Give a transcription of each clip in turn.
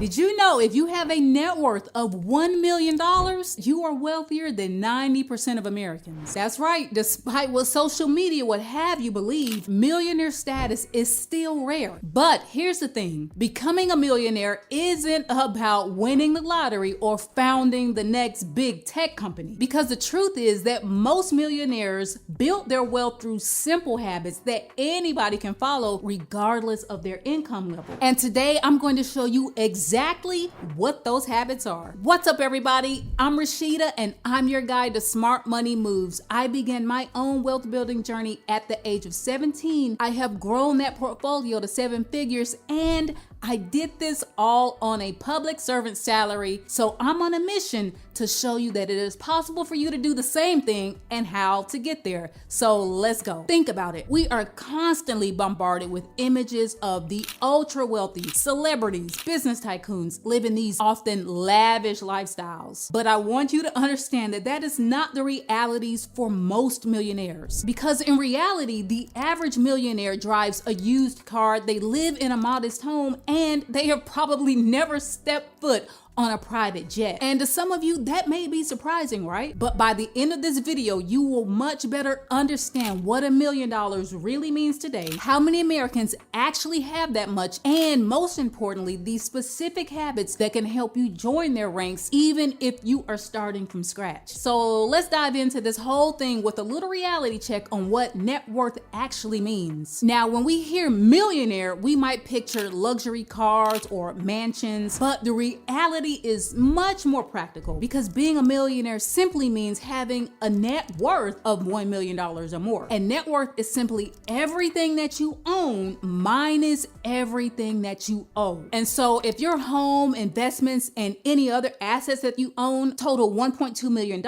Did you know if you have a net worth of $1 million, you are wealthier than 90% of Americans? That's right. Despite what social media would have you believe, millionaire status is still rare. But here's the thing. Becoming a millionaire isn't about winning the lottery or founding the next big tech company. Because the truth is that most millionaires built their wealth through simple habits that anybody can follow regardless of their income level. And today I'm going to show you exactly what those habits are. What's up, everybody? I'm Rashida and I'm your guide to smart money moves. I began my own wealth building journey at the age of 17. I have grown that portfolio to 7 figures, and I did this all on a public servant salary. So I'm on a mission to show you that it is possible for you to do the same thing and how to get there. So let's go. Think about it. We are constantly bombarded with images of the ultra wealthy, celebrities, business tycoons living these often lavish lifestyles. But I want you to understand that that is not the realities for most millionaires. Because in reality, the average millionaire drives a used car, they live in a modest home, and they have probably never stepped foot on a private jet. And to some of you, that may be surprising, right? But by the end of this video, you will much better understand what $1 million really means today, how many Americans actually have that much, and most importantly, the specific habits that can help you join their ranks even if you are starting from scratch. So let's dive into this whole thing with a little reality check on what net worth actually means. Now, when we hear millionaire, we might picture luxury cars or mansions, but the reality is much more practical, because being a millionaire simply means having a net worth of $1 million or more. And net worth is simply everything that you own minus everything that you owe. And so if your home, investments, and any other assets that you own total $1.2 million,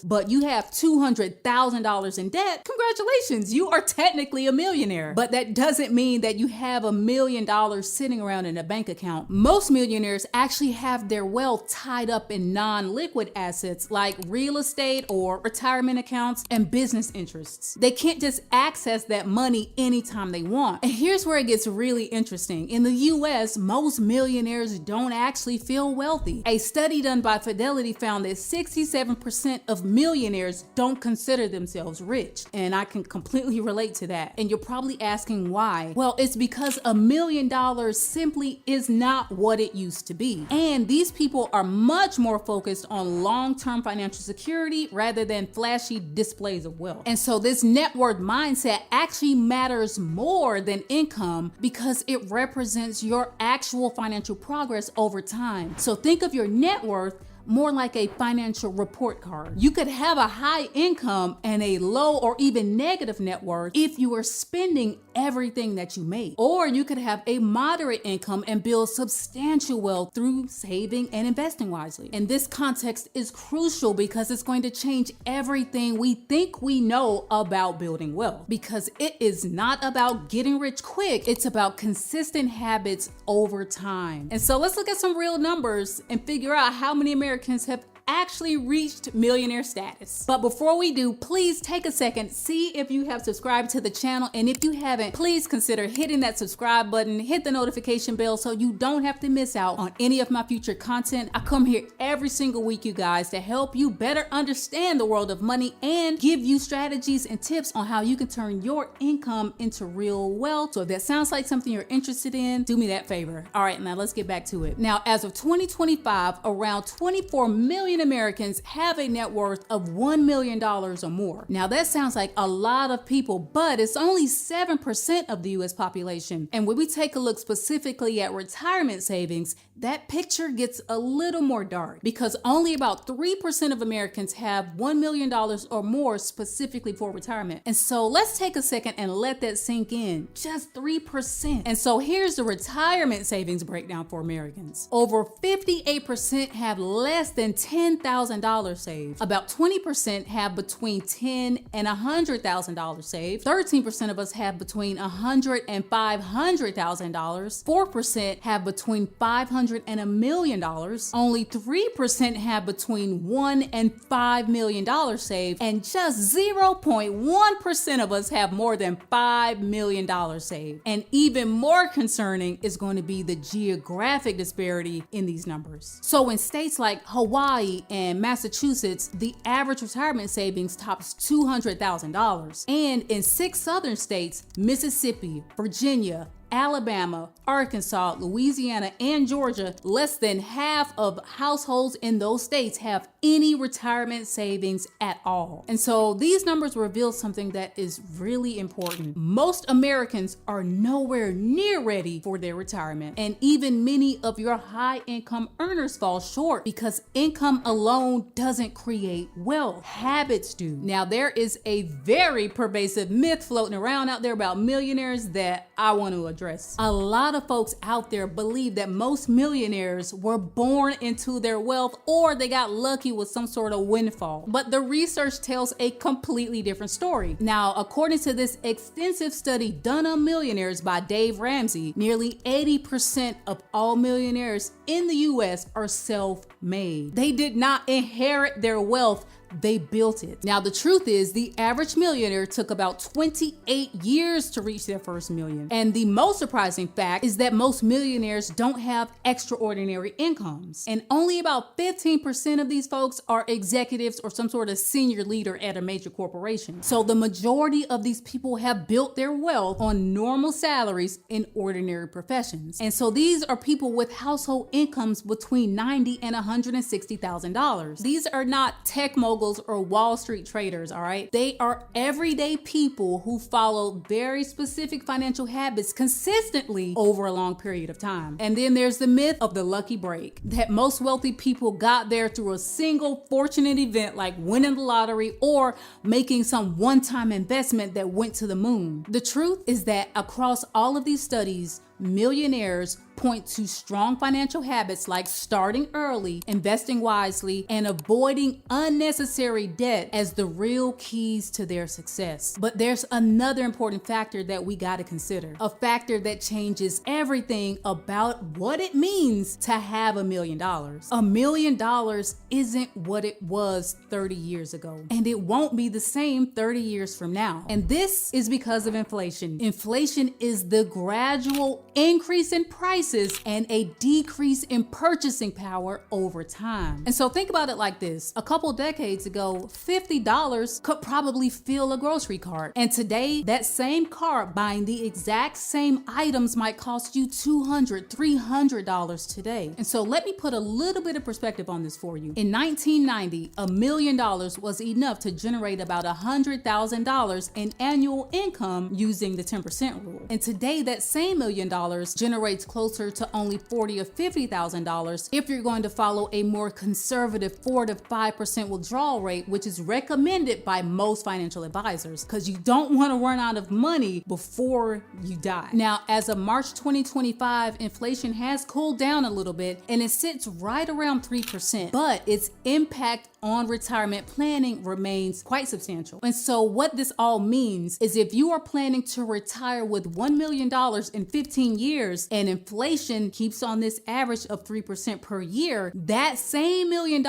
but you have $200,000 in debt, congratulations, you are technically a millionaire. But that doesn't mean that you have $1 million sitting around in a bank account. Most millionaires actually have their wealth tied up in non-liquid assets like real estate or retirement accounts and business interests. They can't just access that money anytime they want. And here's where it gets really interesting. In the US, most millionaires don't actually feel wealthy. A study done by Fidelity found that 67% of millionaires don't consider themselves rich. And I can completely relate to that. And you're probably asking why. Well, it's because $1 million simply is not what it used to be. And these people are much more focused on long-term financial security rather than flashy displays of wealth. And so this net worth mindset actually matters more than income because it represents your actual financial progress over time. So think of your net worth more like a financial report card. You could have a high income and a low or even negative net worth if you are spending everything that you make. Or you could have a moderate income and build substantial wealth through saving and investing wisely. And this context is crucial because it's going to change everything we think we know about building wealth. Because it is not about getting rich quick, it's about consistent habits over time. And so let's look at some real numbers and figure out how many Americans have actually reached millionaire status. But before we do, please take a second, see if you have subscribed to the channel, and if you haven't, please consider hitting that subscribe button, hit the notification bell so you don't have to miss out on any of my future content. I come here every single week, you guys, to help you better understand the world of money and give you strategies and tips on how you can turn your income into real wealth. So if that sounds like something you're interested in, do me that favor. All right, now let's get back to it. Now, as of 2025, around 24 million Americans have a net worth of $1 million or more. Now that sounds like a lot of people, but it's only 7% of the US population. And when we take a look specifically at retirement savings, that picture gets a little more dark because only about 3% of Americans have $1 million or more specifically for retirement. And so let's take a second and let that sink in. Just 3%. And so here's the retirement savings breakdown for Americans. Over 58% have less than $10 $10,000 saved. About 20% have between $10,000 and $100,000 saved. 13% of us have between $100,000 and $500,000. 4% have between $500,000 and $1 million. Only 3% have between $1 and $5 million saved, and just 0.1% of us have more than $5 million saved. And even more concerning is going to be the geographic disparity in these numbers. So in states like Hawaii and Massachusetts, the average retirement savings tops $200,000. And in 6 southern states, Mississippi, Virginia, Alabama, Arkansas, Louisiana, and Georgia, less than half of households in those states have any retirement savings at all. And so these numbers reveal something that is really important. Most Americans are nowhere near ready for their retirement. And even many of your high income earners fall short because income alone doesn't create wealth. Habits do. Now, there is a very pervasive myth floating around out there about millionaires that I want to address. A lot of folks out there believe that most millionaires were born into their wealth or they got lucky with some sort of windfall. But the research tells a completely different story. Now, according to this extensive study done on millionaires by Dave Ramsey, nearly 80% of all millionaires in the US are self-made. They did not inherit their wealth, they built it. Now, the truth is the average millionaire took about 28 years to reach their first million. And the most surprising fact is that most millionaires don't have extraordinary incomes. And only about 15% of these folks are executives or some sort of senior leader at a major corporation. So the majority of these people have built their wealth on normal salaries in ordinary professions. And so these are people with household incomes between $90,000 and $160,000. These are not tech moguls or Wall Street traders, all right? They are everyday people who follow very specific financial habits consistently over a long period of time. And then there's the myth of the lucky break, that most wealthy people got there through a single fortunate event like winning the lottery or making some one-time investment that went to the moon. The truth is that across all of these studies, millionaires point to strong financial habits like starting early, investing wisely, and avoiding unnecessary debt as the real keys to their success. But there's another important factor that we got to consider, a factor that changes everything about what it means to have $1 million. $1 million isn't what it was 30 years ago, and it won't be the same 30 years from now. And this is because of inflation. Inflation is the gradual increase in prices and a decrease in purchasing power over time. And so think about it like this. A couple decades ago, $50 could probably fill a grocery cart. And today, that same cart buying the exact same items might cost you $200, $300 today. And so let me put a little bit of perspective on this for you. In 1990, $1 million was enough to generate about $100,000 in annual income using the 10% rule. And today, that same $1 million generates closer to only $40,000 or $50,000 if you're going to follow a more conservative 4 to 5% withdrawal rate, which is recommended by most financial advisors, because you don't want to run out of money before you die. Now, as of March 2025, inflation has cooled down a little bit and it sits right around 3%, but its impact on retirement planning remains quite substantial. And so what this all means is if you are planning to retire with $1 million in 15 years and inflation keeps on this average of 3% per year, that same $1 million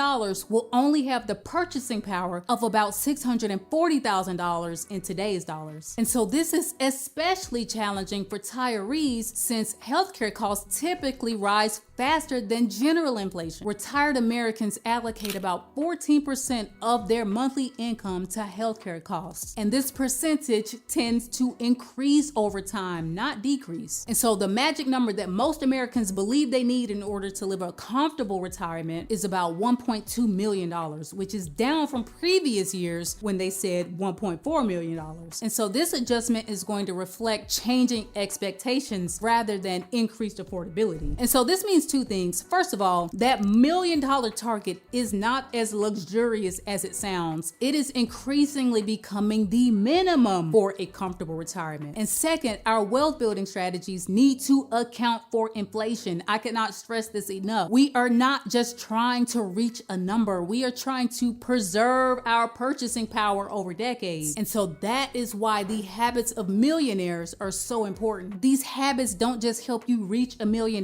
will only have the purchasing power of about $640,000 in today's dollars. And so this is especially challenging for retirees since healthcare costs typically rise faster than general inflation. Retired Americans allocate about 14% of their monthly income to healthcare costs. And this percentage tends to increase over time, not decrease. And so the magic number that most Americans believe they need in order to live a comfortable retirement is about $1.2 million, which is down from previous years when they said $1.4 million. And so this adjustment is going to reflect changing expectations rather than increased affordability. And so this means two things. First of all, that $1 million target is not as luxurious as it sounds. It is increasingly becoming the minimum for a comfortable retirement. And second, our wealth building strategies need need to account for inflation. I cannot stress this enough. We are not just trying to reach a number. We are trying to preserve our purchasing power over decades. And so that is why the habits of millionaires are so important. These habits don't just help you reach $1 million.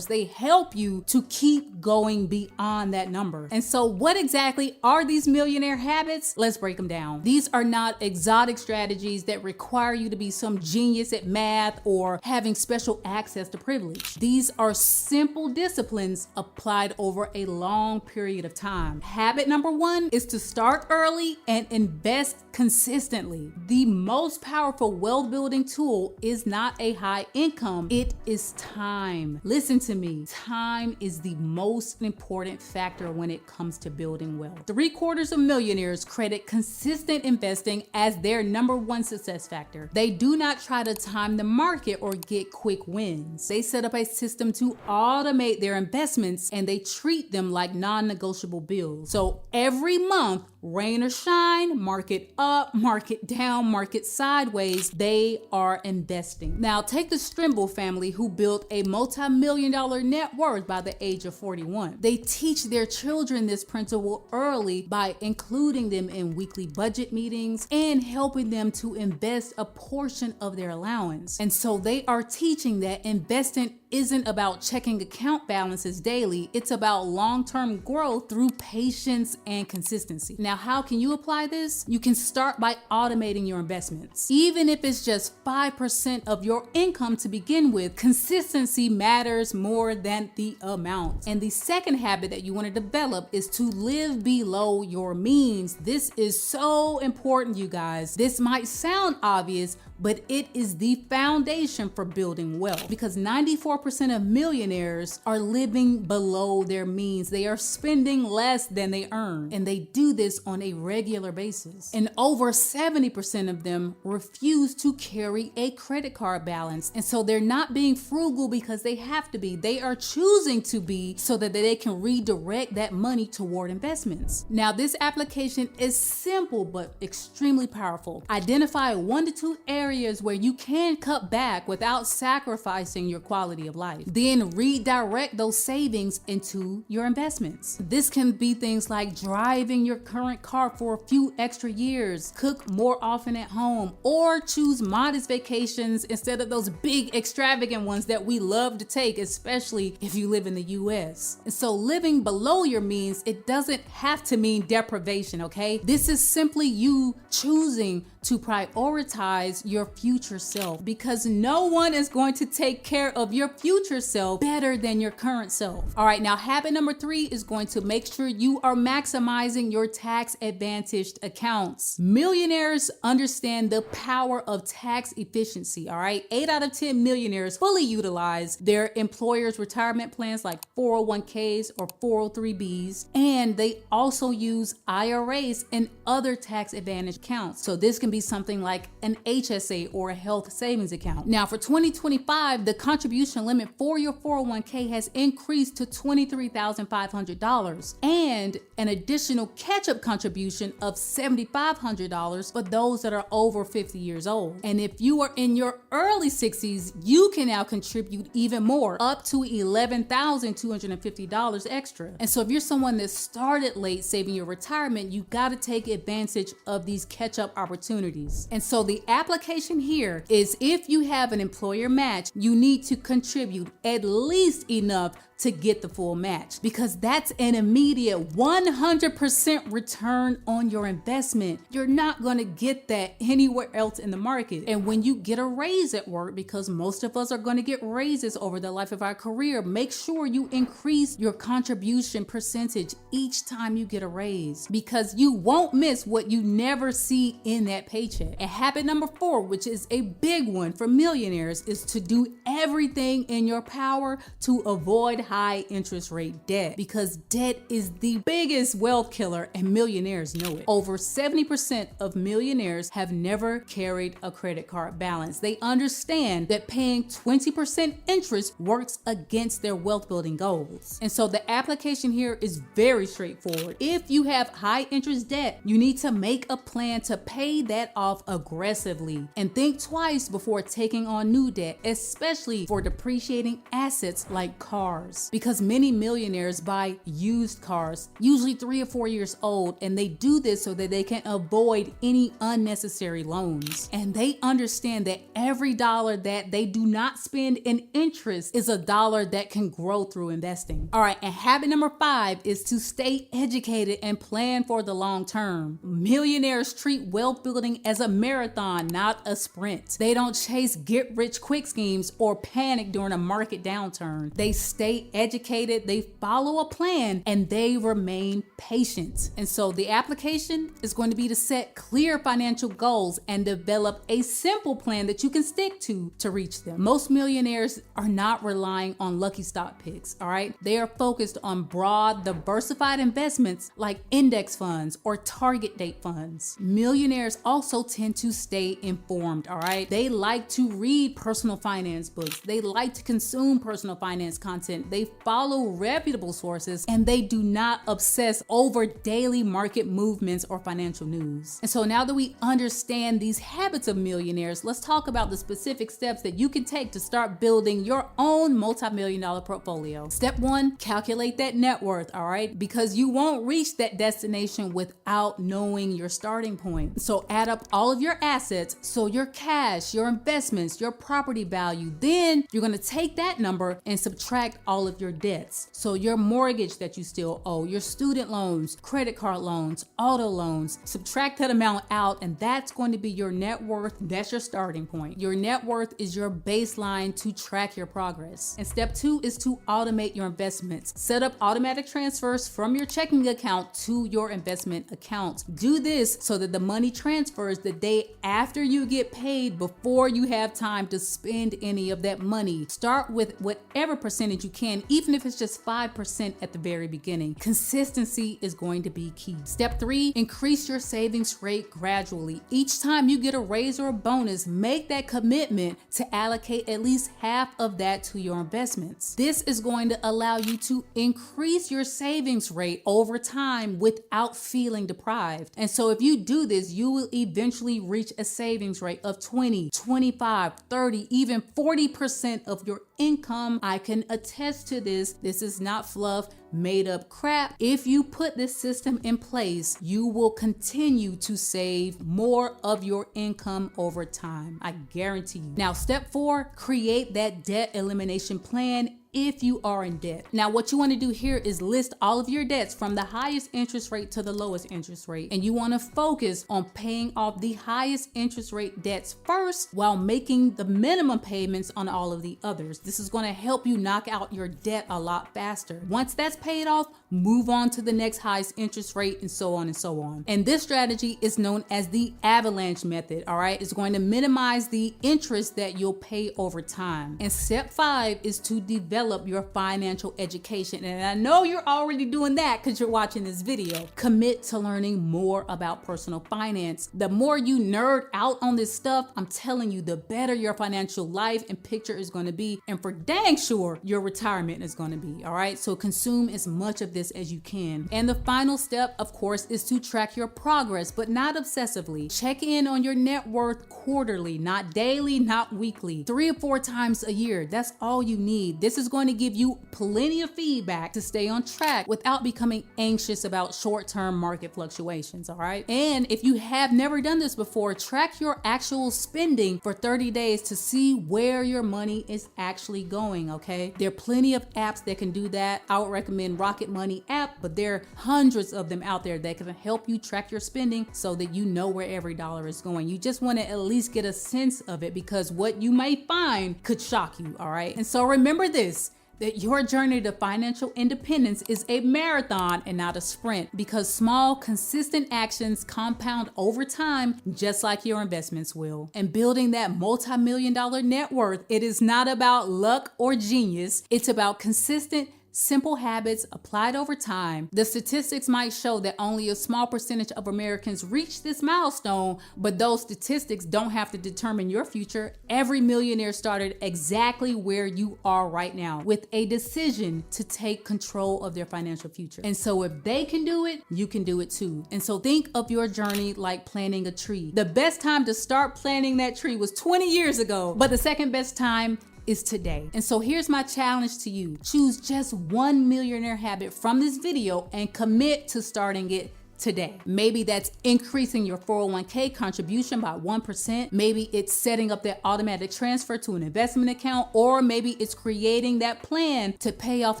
They help you to keep going beyond that number. And so what exactly are these millionaire habits? Let's break them down. These are not exotic strategies that require you to be some genius at math or having special access to privilege. These are simple disciplines applied over a long period of time. Habit number 1 is to start early and invest consistently. The most powerful wealth building tool is not a high income, it is time. Listen to me, time is the most important factor when it comes to building wealth. 3/4 of millionaires credit consistent investing as their number 1 success factor. They do not try to time the market or get quick wins. They set up a system to automate their investments and they treat them like non-negotiable bills. So every month, rain or shine, market up, market down, market sideways, they are investing. Now take the Strimble family who built a multi-million-dollar net worth by the age of 41. They teach their children this principle early by including them in weekly budget meetings and helping them to invest a portion of their allowance. And so they are teaching that investing isn't about checking account balances daily. It's about long-term growth through patience and consistency. Now, how can you apply this? You can start by automating your investments. Even if it's just 5% of your income to begin with, consistency matters more than the amount. And the second habit that you want to develop is to live below your means. This is so important, you guys. This might sound obvious, but it is the foundation for building wealth because 94% of millionaires are living below their means. They are spending less than they earn, and they do this on a regular basis. And over 70% of them refuse to carry a credit card balance. And so they're not being frugal because they have to be. They are choosing to be so that they can redirect that money toward investments. Now, this application is simple but extremely powerful. Identify 1 to 2 areas where you can cut back without sacrificing your quality of life. Then redirect those savings into your investments. This can be things like driving your current car for a few extra years, cook more often at home, or choose modest vacations instead of those big extravagant ones that we love to take, especially if you live in the US. And so living below your means, it doesn't have to mean deprivation, okay? This is simply you choosing to prioritize your future self because no one is going to take care of your future self better than your current self. All right, now habit number 3 is going to make sure you are maximizing your tax advantaged accounts. Millionaires understand the power of tax efficiency, all right? 8 out of 10 millionaires fully utilize their employers' retirement plans like 401ks or 403bs, and they also use IRAs and other tax advantaged accounts. So this can be something like an HSA or a health savings account. Now for 2025, the contribution limit for your 401k has increased to $23,500 and an additional catch-up contribution of $7,500 for those that are over 50 years old. And if you are in your early 60s, you can now contribute even more, up to $11,250 extra. And so if you're someone that started late saving your retirement, you got to take advantage of these catch-up opportunities. And so the application here is if you have an employer match, you need to contribute at least enough to get the full match because that's an immediate 100% return on your investment. You're not going to get that anywhere else in the market. And when you get a raise at work, because most of us are going to get raises over the life of our career, make sure you increase your contribution percentage each time you get a raise because you won't miss what you never see in that paycheck. And habit number 4, which is a big one for millionaires, is to do everything in your power to avoid high interest rate debt, because debt is the biggest wealth killer and millionaires know it. Over 70% of millionaires have never carried a credit card balance. They understand that paying 20% interest works against their wealth building goals. And so the application here is very straightforward. If you have high interest debt, you need to make a plan to pay that off aggressively and think twice before taking on new debt, especially for depreciating assets like cars, because many millionaires buy used cars, usually 3 or 4 years old, and they do this so that they can avoid any unnecessary loans. And they understand that every dollar that they do not spend in interest is a dollar that can grow through investing. All right, and habit number 5 is to stay educated and plan for the long term. Millionaires treat wealth building as a marathon, not a sprint. They don't chase get rich quick schemes or panic during a market downturn. They stay educated, they follow a plan, and they remain patient. And so the application is going to be to set clear financial goals and develop a simple plan that you can stick to reach them. Most millionaires are not relying on lucky stock picks, all right? They are focused on broad, diversified investments like index funds or target date funds. Millionaires also tend to stay informed, all right? They like to read personal finance books. They like to consume personal finance content. They follow reputable sources, and they do not obsess over daily market movements or financial news. And so now that we understand these habits of millionaires, let's talk about the specific steps that you can take to start building your own multi-million-dollar portfolio. Step 1, calculate that net worth, all right? Because you won't reach that destination without knowing your starting point. So add up all of your assets, so your cash, your investments, your property value. Then you're gonna take that number and subtract all of your debts. So your mortgage that you still owe, your student loans, credit card loans, auto loans, subtract that amount out, and that's going to be your net worth. That's your starting point. Your net worth is your baseline to track your progress. And step 2 is to automate your investments. Set up automatic transfers from your checking account to your investment account. Do this so that the money transfers the day after you get paid, before you have time to spend any of that money. Start with whatever percentage you can, even if it's just 5% at the very beginning. Consistency is going to be key. Step 3, increase your savings rate gradually. Each time you get a raise or a bonus, make that commitment to allocate at least half of that to your investments. This is going to allow you to increase your savings rate over time without feeling deprived. And so if you do this, you will eventually reach a savings rate of 20, 25, 30, even 40% of your income. I can attest to this. This is not fluff, made up crap. If you put this system in place, you will continue to save more of your income over time. I guarantee you. Now, step 4, create that debt elimination plan if you are in debt. Now, what you want to do here is list all of your debts from the highest interest rate to the lowest interest rate. And you want to focus on paying off the highest interest rate debts first while making the minimum payments on all of the others. This is going to help you knock out your debt a lot faster. Once that's paid off, move on to the next highest interest rate, and so on and so on. And this strategy is known as the avalanche method, all right? It's going to minimize the interest that you'll pay over time. And step 5 is to develop your financial education. And I know you're already doing that because you're watching this video. Commit to learning more about personal finance. The more you nerd out on this stuff, I'm telling you, the better your financial life and picture is going to be. And for dang sure, your retirement is going to be, all right? So consume as much of this as you can. And the final step, of course, is to track your progress, but not obsessively. Check in on your net worth quarterly, not daily, not weekly, 3 or 4 times a year. That's all you need. This is going to give you plenty of feedback to stay on track without becoming anxious about short-term market fluctuations, all right? And if you have never done this before, track your actual spending for 30 days to see where your money is actually going, okay? There are plenty of apps that can do that. I would recommend Rocket Money app, but there are hundreds of them out there that can help you track your spending so that you know where every dollar is going. You just want to at least get a sense of it, because what you may find could shock you, all right? And so remember this, that your journey to financial independence is a marathon and not a sprint, because small, consistent actions compound over time, just like your investments will. And building that multi-million-dollar net worth, it is not about luck or genius. It's about consistent, Simple habits applied over time. The statistics might show that only a small percentage of Americans reach this milestone, but those statistics don't have to determine your future. Every millionaire started exactly where you are right now, with a decision to take control of their financial future. And so if they can do it, you can do it too. And so think of your journey like planting a tree. The best time to start planting that tree was 20 years ago, but the second best time is today. And so here's my challenge to you. Choose just one millionaire habit from this video and commit to starting it today. Maybe that's increasing your 401k contribution by 1%. Maybe it's setting up that automatic transfer to an investment account, or maybe it's creating that plan to pay off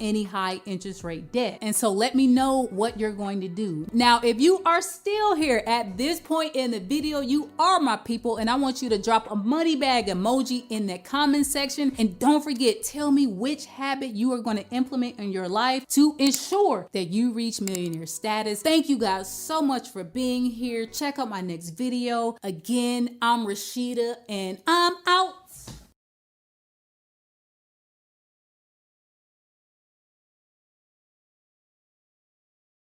any high interest rate debt. And so let me know what you're going to do. Now, if you are still here at this point in the video, you are my people, and I want you to drop a money bag emoji in that comment section. And don't forget, tell me which habit you are going to implement in your life to ensure that you reach millionaire status. Thank you guys so much for being here. Check out my next video. Again, I'm Rashida, and I'm out.